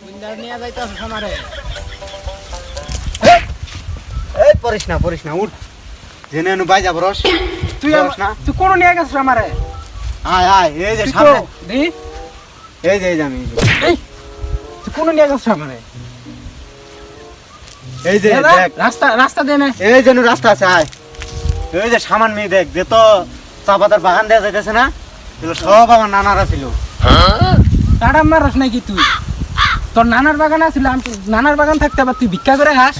নিয়ে যাইতাছিস আমারে? এই পড়িস না উঠ জেনে নু বাই যাব রস তুই রস না তুই কোন নিয়ে গেছিস আমারে? আয় এই যে তুই সামনে কো? দেখি এই যে আমি এই তুই কোন নিয়ে গেছিস আমারে? এই যে দাদা, দেখ রাস্তা দে না। এই যে রাস্তা আছে আয় এই যে সামান মেয়ে দেখ যে তো চা পাতার বাগান দেওয়া যাইতেছে না এগুলো সব আমার নানারা ছিল টাটা মারস নাকি তুই? তোর নানার বাগান আছিল, নানার বাগান থাকতে আবার তুই ভিক্ষা করে খাস?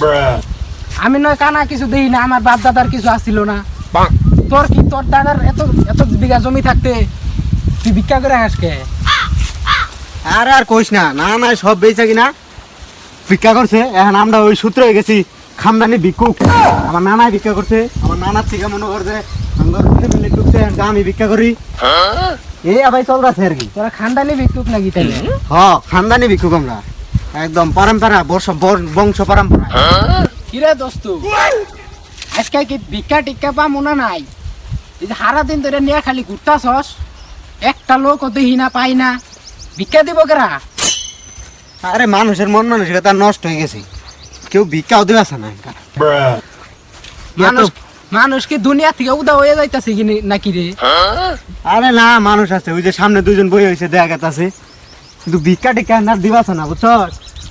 আমি নয় কানা কিছু দেই না, আমার বাপ দাদার কিছু আসছিল না। তোর কি তোর দাদার এত এত বিঘা জমি থাকতে তুই ভিক্ষা করে খাস কে? আর কইস না না সব বেচা কিনা ভিক্ষা করছে এখন আমরা ওই সূত্র হয়ে গেছি খামদানি ভিক্ষুক আমার নানাই ভিক্ষা করছে আমার নানার থেকে মনে করছে আমি ভিক্ষা করি এই আবার চলতেছে আর কি তোরা খানদানি ভিক্ষুক নাকি তাহলে? খানদানি ভিক্ষুক আমরা একদম পরম্পরা বংশ পরম্পরা কিরে দোস্ত, আজকে কি ভিক্ষা টিক্ষা পা মনে নাই? এই যে সারা দিন ধরে নিয়ে খালি ঘুরতাছস, একটা লোক দেখি না পাই না, ভিক্ষা দিব কেরা? আরে মানুষের মন মানসিকতা নষ্ট হয়ে গেছে কেউ ভিক্ষাও দেবে আছে না মানুষ কি দুনিয়া থেকে উদা হয়ে যাইতাছে কি নাকি রে? আরে না মানুষ আছে ওই যে সামনে দুজন বই হয়েছে দেখা গেছে কিন্তু ভিক্ষা টিক্ষা না দিবাছে না বুঝছ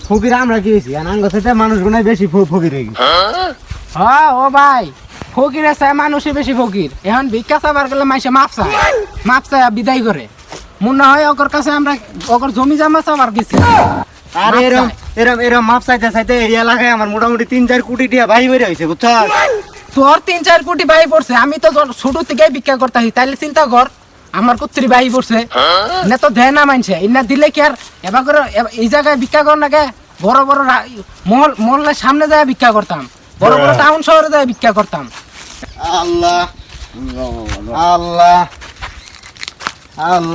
ফকির আমরা কি হয়েছি আঙ্গ সাথে মানুষ গুনাই বেশি ফকির হয়ে গেছে হ্যাঁ ও ভাই, ফকির আছে মানুষই বেশি ফকির। এখন ভিক্ষা চাবার গেলে মাইসে মাপ চায় বিদায় করে। মনে হয় ওকর কাছে আমরা ওকর জমি জামা চাবার গেছি। আর এরম মাপ চাইতে এই এলাকায় আমার মোটামুটি 3-4 কোটি টাকা ভাই বেড়ে হয়েছে বুঝছ তোর 3-4 কোটি ভাই পড়ছে, আমি তো ছোট থেকে ভিক্ষা করতেছি, তাইলে চিন্তা কর আমার কত্রি ভাই পড়ছে না তো দেয় না মানছে ইনা দিলে কি আর এবার করে এই জায়গায় ভিক্ষা কর না কে? বড় বড় মহল্লার সামনে যায় ভিক্ষা করতাম, বড় বড় টাউন শহরে যায় ভিক্ষা করতাম। আল্লাহ আল্লাহ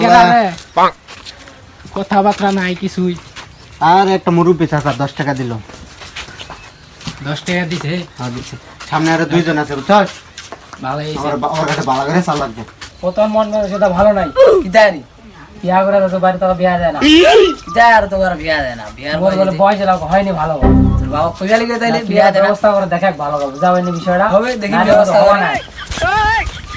কেডা আল্লাহ রে? কথাবার্তা নাই কিছুই। আর একটা মুরব্বী চাচা 10 টাকা দিল 10 টাকা দিছে, দিচ্ছে সামনে আরো 2 জন আছে বুঝছ ভালো হয়েছে। ওর কাছে ভালো করে চাল লাগবে প্রথম মন সেটা ভালো নাই। কিদারি বিয়া করে তো বাড়ি তো বিয়া দেয় না, কিদার আর তোমার বিয়া দেয় না বিয়ার বলে বয়স লাগো হয়নি ভালো তোর বাবা কইয়া লিগে তাইলে বিয়া বিয়া দেয় না ব্যবস্থা করে দেখে ভালো হবে, বুঝাবেন বিষয়টা হবে দেখি নাহলে ব্যবস্থা হবে করে না।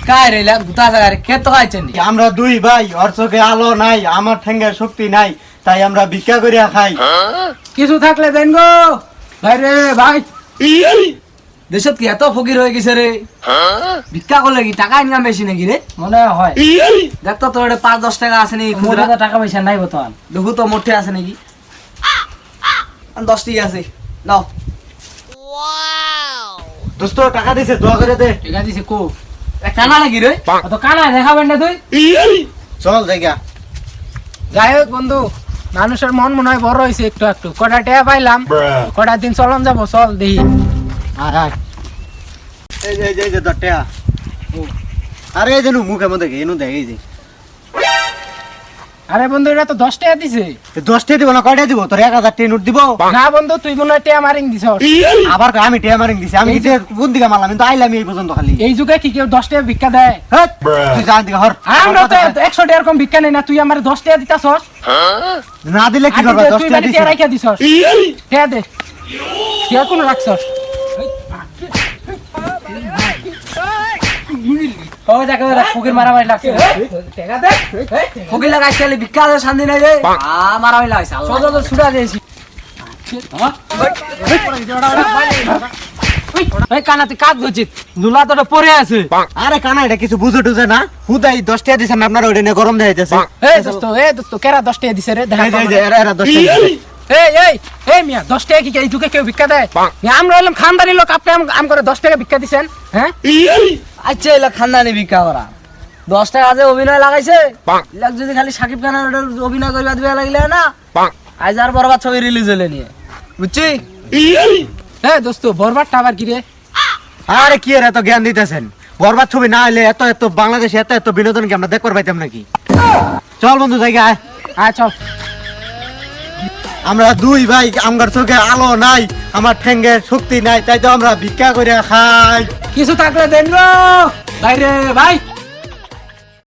কাই রইলা গুতা জায়গায় খেত তো খাইছেন আমরা 2 ভাই ওর চোখে আলো নাই আমার ঠেঙ্গে শক্তি নাই তাই আমরা ভিক্ষা করিয়া খাই কিছু থাকলে দেন গো ভাই রে ভাই। দেশত কি এত ফকির হয়ে গেছে রে? ভিক্ষা করলে কি টাকা ইনকাম বেশি নাকি রে? মনে হয় দেখ তো তোর 5-10 টাকা আছে নাকি মোটা খুচরা? তো টাকা পয়সা নাই বর্তমান। দেখু তো মোটে আছে নাকি? 10 টাকা আছে নাও। দোস্ত টাকা দিছে দোয়া করে দে ঠিক আছে কো কানা নাকি রে? তো কানা দেখাবেন না তুই? চল জায়গা যাই হোক বন্ধু, মানুষের মন মনে হয় বড় হয়েছে একটু একটু। কটা টাকা পাইলাম, কটা দিন চলন যাবো, চল দেখি। আয় এই যে দটটা আরে এই যে মুখের মধ্যে এনু দেখ এই যে আরে বন্ধু এটা তো 10 টাকা দিছে। 10 টাকা দিব না কয়টা দিব তোর 1000 টাকা নোট দিব না বন্ধু তুই মনে হয় টাকা মারিং দিছ। আবার আমি টাকা মারিং দিছি আমি যে কোন দিকে মারলাম কিন্তু আইলাম এই পর্যন্ত খালি এই যুগে কি কেউ 10 টাকা ভিক্ষা দেয়? হেৎ, তুই যা দিকে হর আমরা তো 100 টাকার কম ভিক্ষা নেই না, তুই আমার 10 টাকা দিতাছস। না দিলে কি করবা 10 তুই টাকা বাড়ি দিছি টাকা রাখিয়া দিছস, টাকা দে, টাকা কোন রাখছস? ও দেখো ফকির মারামারি লাগছে, টাকা দে। ফকির লাগাইছে ভিক্ষা দে শান্তি নাই রে। মারা হইলা হইছে চল চল ছুড়া দিয়েছি। ওই কানা তুই কাজ করছিস, দুলা তোটা পড়ে আছে। আরে কানা এটা কিছু বুঝে টুঝে না হুদাই 10 টাকা দিছেন আপনারা ওইটা নিয়ে গরম দেখাইতেছে এ দোস্ত কেরা 10 টাকা দিছে রে? দেখা এই যে এরা 10 টাকা এই মিয়া 10 টাকা কি এই যুগে কেউ ভিক্ষা দেয়? আমরা হলাম খানদানি লোক, আপনি আম করে 10 টাকা ভিক্ষা দিছেন? হ্যাঁ আচ্ছা এলা খানদানি ভিক্ষা করা 10 টাকা আজ অভিনয় লাগাইছে লাগ যদি খালি সাকিব খানের অভিনয় করিবা দিবা লাগিলে না আজ আর বরবাদ ছবি রিলিজ হলে নিয়ে বুঝছি। এ দোস্ত বরবাদটা আবার কি রে? আরে কি এর এত জ্ঞান দিতেছেন বরবাদ ছবি না হলে এত বাংলাদেশে এত বিনোদন কি আমরা দেখবার পাইতাম নাকি চল বন্ধু জায়গা আয় চল। আমরা 2 ভাই আমার চোখে আলো নাই আমার ঠেঙ্গের শক্তি নাই তাই তো আমরা ভিক্ষা করে খাই কিছু থাকলে দেন গো ভাই রে ভাই।